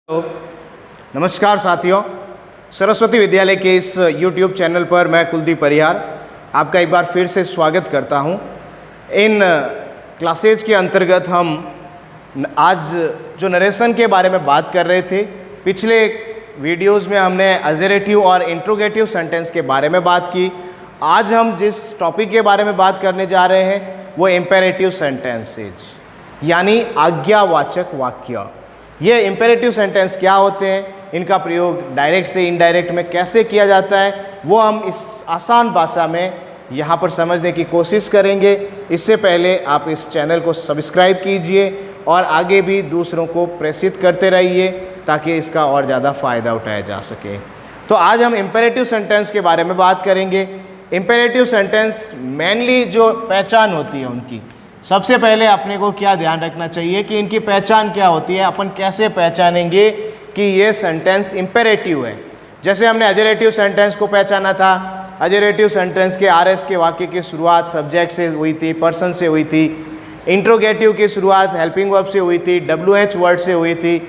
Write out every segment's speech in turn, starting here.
Hello, नमस्कार साथियों। सरस्वती विद्यालय के इस YouTube चैनल पर मैं कुलदीप परिहार आपका एक बार फिर से स्वागत करता हूं। इन क्लासेज के अंतर्गत हम आज जो नरेशन के बारे में बात कर रहे थे, पिछले वीडियोस में हमने अजेरेटिव और इंट्रोगेटिव सेंटेंस के बारे में बात की। आज हम जिस टॉपिक के बारे में बात करने जा रहे हैं वो इम्पेरेटिव सेंटेंसेज यानी आज्ञावाचक वाक्य। ये इम्पेरेटिव सेंटेंस क्या होते हैं, इनका प्रयोग डायरेक्ट से इनडायरेक्ट में कैसे किया जाता है, वो हम इस आसान भाषा में यहाँ पर समझने की कोशिश करेंगे। इससे पहले आप इस चैनल को सब्सक्राइब कीजिए और आगे भी दूसरों को प्रेरित करते रहिए ताकि इसका और ज़्यादा फ़ायदा उठाया जा सके। तो आज हम इम्पेरेटिव सेंटेंस के बारे में बात करेंगे। इम्पेरेटिव सेंटेंस मेनली जो पहचान होती है उनकी, सबसे पहले अपने को क्या ध्यान रखना चाहिए कि इनकी पहचान क्या होती है, अपन कैसे पहचानेंगे कि ये सेंटेंस इम्पेरेटिव है। जैसे हमने अजेरेटिव सेंटेंस को पहचाना था। अजेरेटिव सेंटेंस के आरएस के वाक्य की शुरुआत सब्जेक्ट से हुई थी, पर्सन से हुई थी। इंट्रोगेटिव की शुरुआत हेल्पिंग वर्ब से हुई थी, WH वर्ड से हुई थी।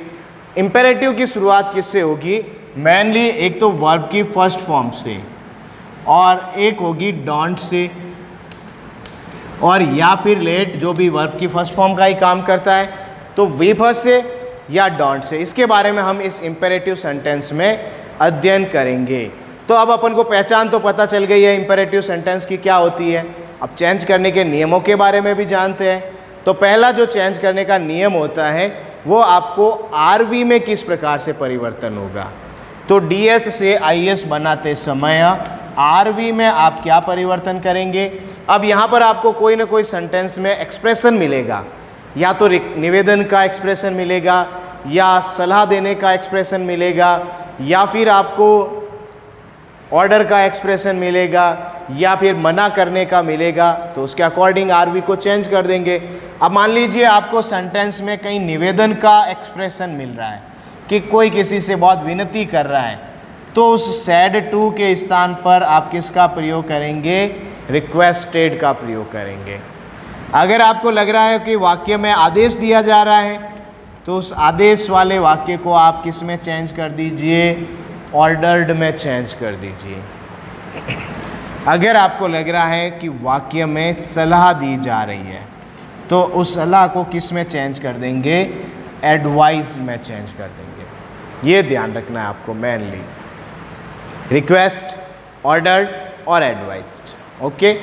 इम्पेरेटिव की शुरुआत किससे होगी? मेनली एक तो वर्ब की फर्स्ट फॉर्म से और एक होगी डोंट से, और या फिर लेट जो भी वर्ब की फर्स्ट फॉर्म का ही काम करता है, तो वी फर्स्ट से या डोंट से। इसके बारे में हम इस इम्पेरेटिव सेंटेंस में अध्ययन करेंगे। तो अब अपन को पहचान तो पता चल गई है इम्पेरेटिव सेंटेंस की क्या होती है। अब चेंज करने के नियमों के बारे में भी जानते हैं। तो पहला जो चेंज करने का नियम होता है वो आपको आरवी में किस प्रकार से परिवर्तन होगा। तो DS से IS बनाते समय आरवी में आप क्या परिवर्तन करेंगे। अब यहाँ पर आपको कोई ना कोई सेंटेंस में एक्सप्रेशन मिलेगा, या तो निवेदन का एक्सप्रेशन मिलेगा, या सलाह देने का एक्सप्रेशन मिलेगा, या फिर आपको ऑर्डर का एक्सप्रेशन मिलेगा, या फिर मना करने का मिलेगा। तो उसके अकॉर्डिंग आरवी को चेंज कर देंगे। अब मान लीजिए आपको सेंटेंस में कहीं निवेदन का एक्सप्रेशन मिल रहा है कि कोई किसी से बहुत विनती कर रहा है, तो उस सैड टू के स्थान पर आप किसका प्रयोग करेंगे? रिक्वेस्टेड का प्रयोग करेंगे। अगर आपको लग रहा है कि वाक्य में आदेश दिया जा रहा है, तो उस आदेश वाले वाक्य को आप किस में चेंज कर दीजिए? ऑर्डर्ड में चेंज कर दीजिए। अगर आपको लग रहा है कि वाक्य में सलाह दी जा रही है, तो उस सलाह को किस में चेंज कर देंगे? एडवाइस में चेंज कर देंगे। ये ध्यान रखना है आपको। मेनली रिक्वेस्ट, ऑर्डर्ड और एडवाइस्ड। ओके।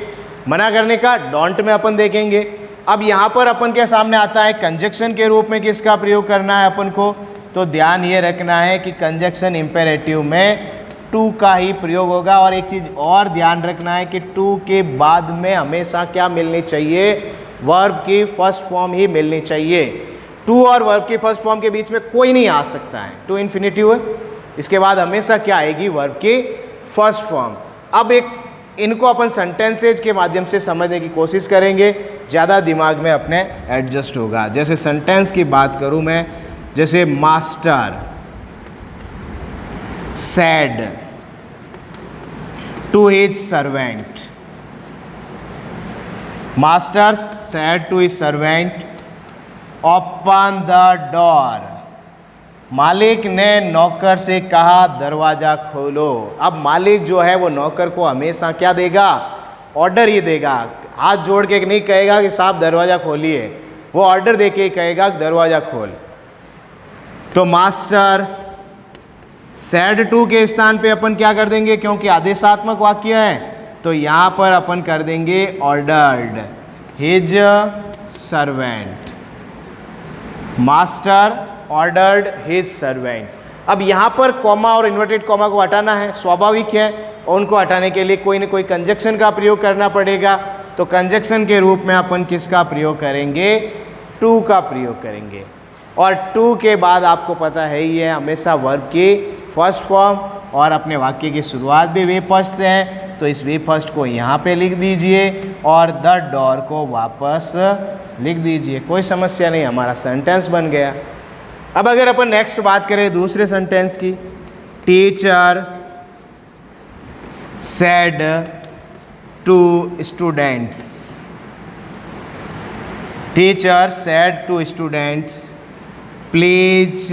मना करने का डोंट में अपन देखेंगे। अब यहाँ पर अपन के सामने आता है कंजक्शन के रूप में किसका प्रयोग करना है अपन को। तो ध्यान ये रखना है कि कंजक्शन इम्पेरेटिव में टू का ही प्रयोग होगा। और एक चीज़ और ध्यान रखना है कि टू के बाद में हमेशा क्या मिलनी चाहिए? वर्ब की फर्स्ट फॉर्म ही मिलनी चाहिए। टू और वर्ब की फर्स्ट फॉर्म के बीच में कोई नहीं आ सकता है। टू इन्फिनिटिव है, इसके बाद हमेशा क्या आएगी? वर्ब की फर्स्ट फॉर्म। अब इनको अपन सेंटेंसेज के माध्यम से समझने की कोशिश करेंगे, ज़्यादा दिमाग में अपने एडजस्ट होगा। जैसे सेंटेंस की बात करूं मैं, जैसे master said to his servant. Master said to his servant open the door. मालिक ने नौकर से कहा दरवाज़ा खोलो। अब मालिक जो है वो नौकर को हमेशा क्या देगा? ऑर्डर ही देगा। हाथ जोड़ के नहीं कहेगा कि साहब दरवाज़ा खोलिए, वो ऑर्डर दे के कहेगा दरवाज़ा खोल। तो मास्टर सेड टू के स्थान पे अपन क्या कर देंगे? क्योंकि आदेशात्मक वाक्य है तो यहाँ पर अपन कर देंगे ordered his servant. Master ordered his servant. अब यहाँ पर कॉमा और इन्वर्टेड कॉमा को हटाना है, स्वाभाविक है, और उनको हटाने के लिए कोई न कोई कंजक्शन का प्रयोग करना पड़ेगा। तो कंजक्शन के रूप में अपन किसका प्रयोग करेंगे? टू का प्रयोग करेंगे। और टू के बाद आपको पता है ही है हमेशा वर्ब की फर्स्ट फॉर्म, और अपने वाक्य की शुरुआत भी वे फर्स्ट से है, तो इस वे फर्स्ट को यहाँ पे लिख दीजिए और द डोर को वापस लिख दीजिए। कोई समस्या नहीं, हमारा सेंटेंस बन गया। अब अगर अपन नेक्स्ट बात करें दूसरे सेंटेंस की, teacher said to students. Teacher said to students please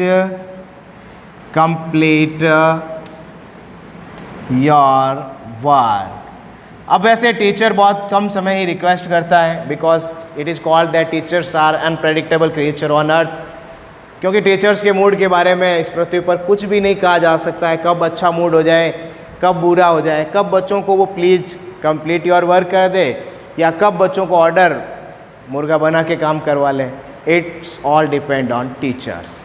complete your work. अब वैसे टीचर बहुत कम समय ही रिक्वेस्ट करता है, because it is called that teachers are unpredictable creature on earth. क्योंकि टीचर्स के मूड के बारे में इस पृथ्वी पर कुछ भी नहीं कहा जा सकता है, कब अच्छा मूड हो जाए, कब बुरा हो जाए, कब बच्चों को वो प्लीज़ कंप्लीट योर वर्क कर दे, या कब बच्चों को ऑर्डर मुर्गा बना के काम करवा लें। It's all depend on teachers.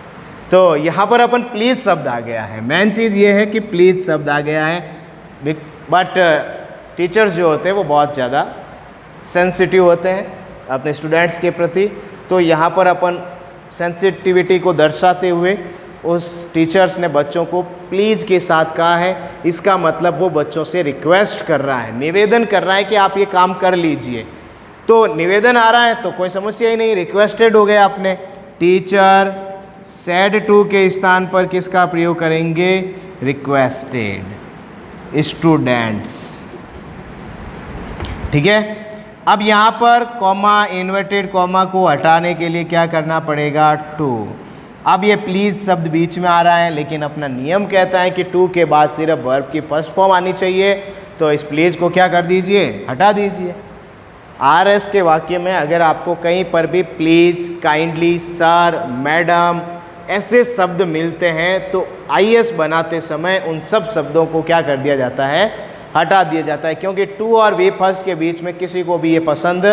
तो यहाँ पर अपन प्लीज़ शब्द आ गया है, मेन चीज़ ये है कि प्लीज़ शब्द आ गया है। बट टीचर्स जो होते हैं वो बहुत ज़्यादा सेंसिटिव होते हैं अपने स्टूडेंट्स के प्रति। तो यहाँ पर अपन सेंसिटिविटी को दर्शाते हुए उस टीचर्स ने बच्चों को प्लीज़ के साथ कहा है। इसका मतलब वो बच्चों से रिक्वेस्ट कर रहा है, निवेदन कर रहा है कि आप ये काम कर लीजिए। तो निवेदन आ रहा है तो कोई समस्या ही नहीं, रिक्वेस्टेड हो गया आपने। टीचर सेड टू के स्थान पर किसका प्रयोग करेंगे? Requested students. ठीक है। अब यहाँ पर कॉमा, इन्वर्टेड कॉमा को हटाने के लिए क्या करना पड़ेगा? टू। अब ये प्लीज़ शब्द बीच में आ रहा है, लेकिन अपना नियम कहता है कि टू के बाद सिर्फ वर्ब की फर्स्ट फॉर्म आनी चाहिए। तो इस प्लीज़ को क्या कर दीजिए? हटा दीजिए। आर एस के वाक्य में अगर आपको कहीं पर भी प्लीज़, काइंडली, सर, मैडम ऐसे शब्द मिलते हैं तो आई एस बनाते समय उन सब शब्दों को क्या कर दिया जाता है? हटा दिया जाता है, क्योंकि टू और वी फर्स्ट के बीच में किसी को भी ये पसंद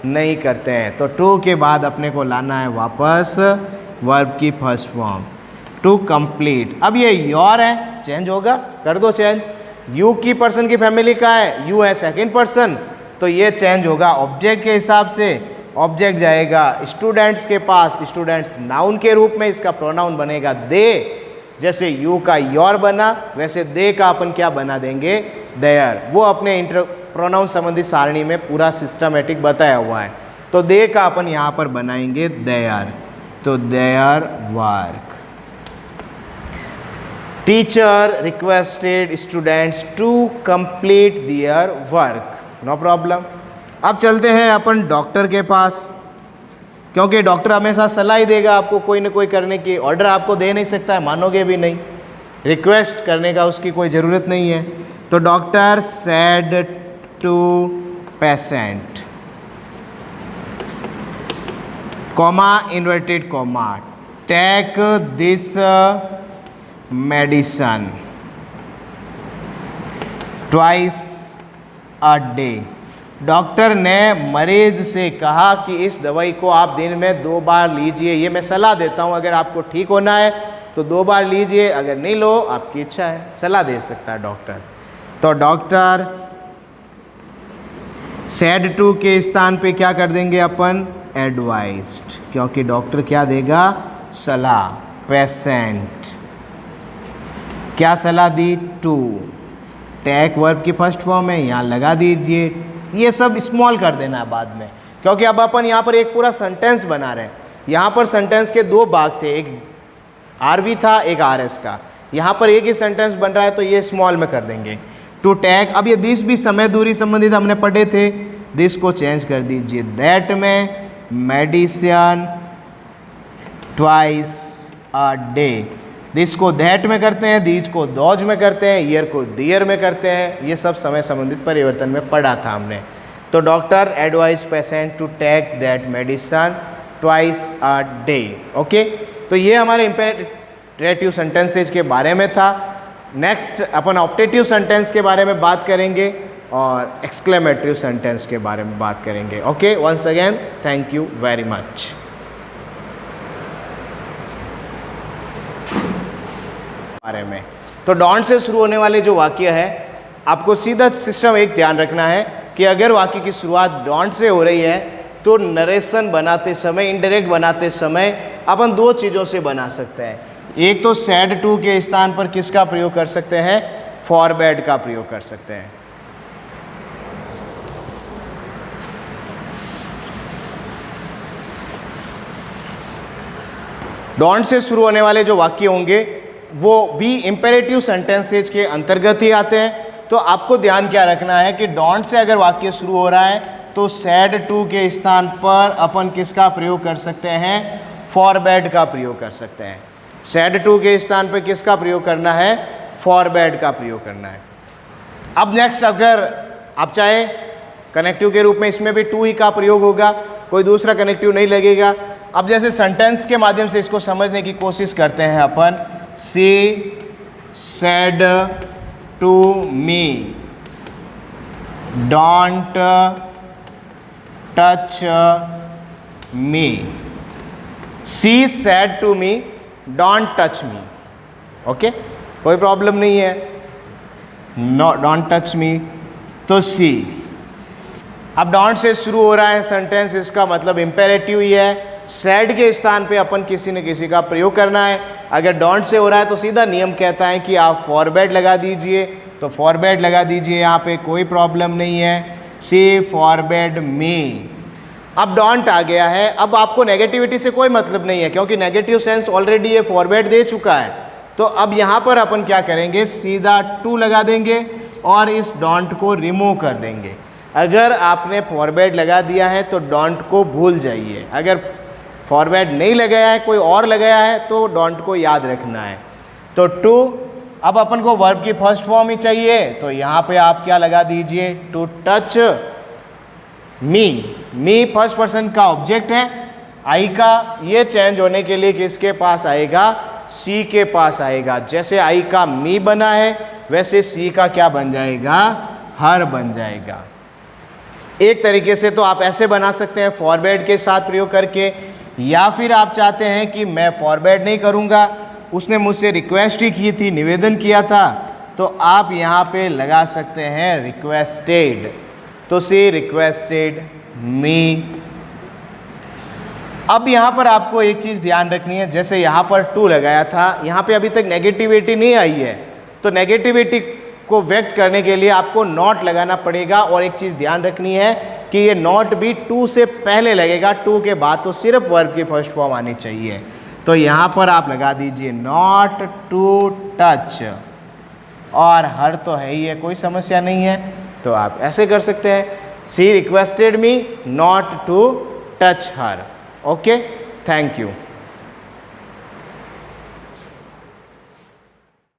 नहीं करते हैं। तो टू के बाद अपने को लाना है वापस वर्ब की फर्स्ट फॉर्म, टू कंप्लीट। अब ये योर है, चेंज होगा, कर दो चेंज। यू की पर्सन की फैमिली का है, यू है सेकंड पर्सन, तो ये चेंज होगा ऑब्जेक्ट के हिसाब से। ऑब्जेक्ट जाएगा स्टूडेंट्स के पास, स्टूडेंट्स नाउन के रूप में, इसका प्रोनाउन बनेगा दे। जैसे यू का योर बना, वैसे दे का अपन क्या बना देंगे? देयर। वो अपने प्रोनाउन संबंधी सारणी में पूरा सिस्टमेटिक बताया हुआ है। तो दे का अपन यहाँ पर बनाएंगे देयर। तो their work. Teacher requested students to complete their work. No problem. अब चलते हैं अपन डॉक्टर के पास, क्योंकि डॉक्टर हमेशा सलाह ही देगा आपको कोई ना कोई करने की। ऑर्डर आपको दे नहीं सकता है, मानोगे भी नहीं। रिक्वेस्ट करने का उसकी कोई ज़रूरत नहीं है। तो doctor said to patient, comma, inverted comma, take this medicine twice a day. Doctor ने मरीज से कहा कि इस दवाई को आप दिन में 2 बार लीजिए। ये मैं सलाह देता हूँ, अगर आपको ठीक होना है तो 2 बार लीजिए, अगर नहीं लो आपकी इच्छा है, सलाह दे सकता है डॉक्टर। तो डॉक्टर सेड टू के स्थान पे क्या कर देंगे अपन? एडवाइज्ड, क्योंकि डॉक्टर क्या देगा? सलाह। पेशेंट क्या सलाह दी? टू। टेक वर्ब की फर्स्ट फॉर्म है, यहाँ लगा दीजिए। ये सब स्मॉल कर देना है बाद में, क्योंकि अब अपन यहाँ पर एक पूरा सेंटेंस बना रहे हैं। यहाँ पर सेंटेंस के 2 भाग थे, एक आरवी था, एक आरएस का। यहाँ पर एक ही सेंटेंस बन रहा है, तो ये स्मॉल में कर देंगे। To take. अब ये दिस भी समय दूरी संबंधित हमने पढ़े थे, दिस को चेंज कर दीजिए दैट में। Medicine twice a day. This को दैट में करते हैं, दीज को दोज में करते हैं, ईयर को दियर में करते हैं। ये सब समय संबंधित परिवर्तन में पढ़ा था हमने। तो doctor advise patient to take that medicine twice a day. Okay, तो ये हमारे इंपेरेटिव सेंटेंसेज के बारे में था। नेक्स्ट अपन ऑप्टेटिव सेंटेंस के बारे में बात करेंगे और एक्सक्लेमेटरी सेंटेंस के बारे में बात करेंगे। Okay, once again thank you very much. बारे में तो डॉन्ट से शुरू होने वाले जो वाक्य है, आपको सीधा सिस्टम एक ध्यान रखना है कि अगर वाक्य की शुरुआत डॉन्ट से हो रही है तो नरेशन बनाते समय, इनडायरेक्ट बनाते समय अपन 2 चीज़ों से बना सकते हैं। एक तो सेड टू के स्थान पर किसका प्रयोग कर सकते हैं? फॉरबैड का प्रयोग कर सकते हैं। डॉन्ट से शुरू होने वाले जो वाक्य होंगे वो भी इंपेरेटिव सेंटेंसेज के अंतर्गत ही आते हैं। तो आपको ध्यान क्या रखना है कि डोंट से अगर वाक्य शुरू हो रहा है तो सैड टू के स्थान पर अपन किसका प्रयोग कर सकते हैं? फॉरबैड का प्रयोग कर सकते हैं। सैड टू के स्थान पे किसका प्रयोग करना है, फॉरबैड का प्रयोग करना है। अब नेक्स्ट, अगर आप चाहे कनेक्टिव के रूप में इसमें भी टू ही का प्रयोग होगा, कोई दूसरा कनेक्टिव नहीं लगेगा। अब जैसे सेंटेंस के माध्यम से इसको समझने की कोशिश करते हैं अपन, she said to me don't touch me. She said to me don't touch me, okay, कोई प्रॉब्लम नहीं है, नो डोंट टच मी। तो सी, अब डोंट से शुरू हो रहा है सेंटेंस, इसका मतलब इम्पेरेटिव ही है। सैड के स्थान पे अपन किसी न किसी का प्रयोग करना है। अगर डोंट से हो रहा है तो सीधा नियम कहता है कि आप फॉरबैड लगा दीजिए, तो फॉरबैड लगा दीजिए, यहाँ पे कोई प्रॉब्लम नहीं है। शी फॉरबैड मी। अब डोंट आ गया है, अब आपको नेगेटिविटी से कोई मतलब नहीं है, क्योंकि नेगेटिव सेंस ऑलरेडी ये फॉरबैड दे चुका है। तो अब यहाँ पर अपन क्या करेंगे, सीधा टू लगा देंगे और इस डोंट को रिमूव कर देंगे। अगर आपने फॉरबैड लगा दिया है तो डोंट को भूल जाइए, अगर फॉरबैड नहीं लगाया है, कोई और लगाया है, तो डोंट को याद रखना है। तो टू, अब अपन को वर्ब की फर्स्ट फॉर्म ही चाहिए, तो यहाँ पे आप क्या लगा दीजिए, to touch me. Me first person का ऑब्जेक्ट है, आई का ये चेंज होने के लिए किसके पास आएगा, सी के पास आएगा। जैसे आई का मी बना है वैसे सी का क्या बन जाएगा, हर बन जाएगा। एक तरीके से तो आप ऐसे बना सकते हैं फॉरबैड के साथ प्रयोग करके, या फिर आप चाहते हैं कि मैं फॉरबैड नहीं करूँगा, उसने मुझसे रिक्वेस्ट ही की थी, निवेदन किया था, तो आप यहाँ पे लगा सकते हैं रिक्वेस्टेड। तो सी रिक्वेस्टेड मी। अब यहाँ पर आपको एक चीज़ ध्यान रखनी है, जैसे यहाँ पर टू लगाया था, यहाँ पे अभी तक नेगेटिविटी नहीं आई है, तो नेगेटिविटी को व्यक्त करने के लिए आपको नॉट लगाना पड़ेगा। और एक चीज़ ध्यान रखनी है कि ये नॉट भी टू से पहले लगेगा, टू के बाद तो सिर्फ वर्ब की फर्स्ट फॉर्म आनी चाहिए। तो यहाँ पर आप लगा दीजिए नॉट टू टच, और हर तो है ही है, कोई समस्या नहीं है, तो आप ऐसे कर सकते हैं, she requested me not to touch her. Okay, thank you.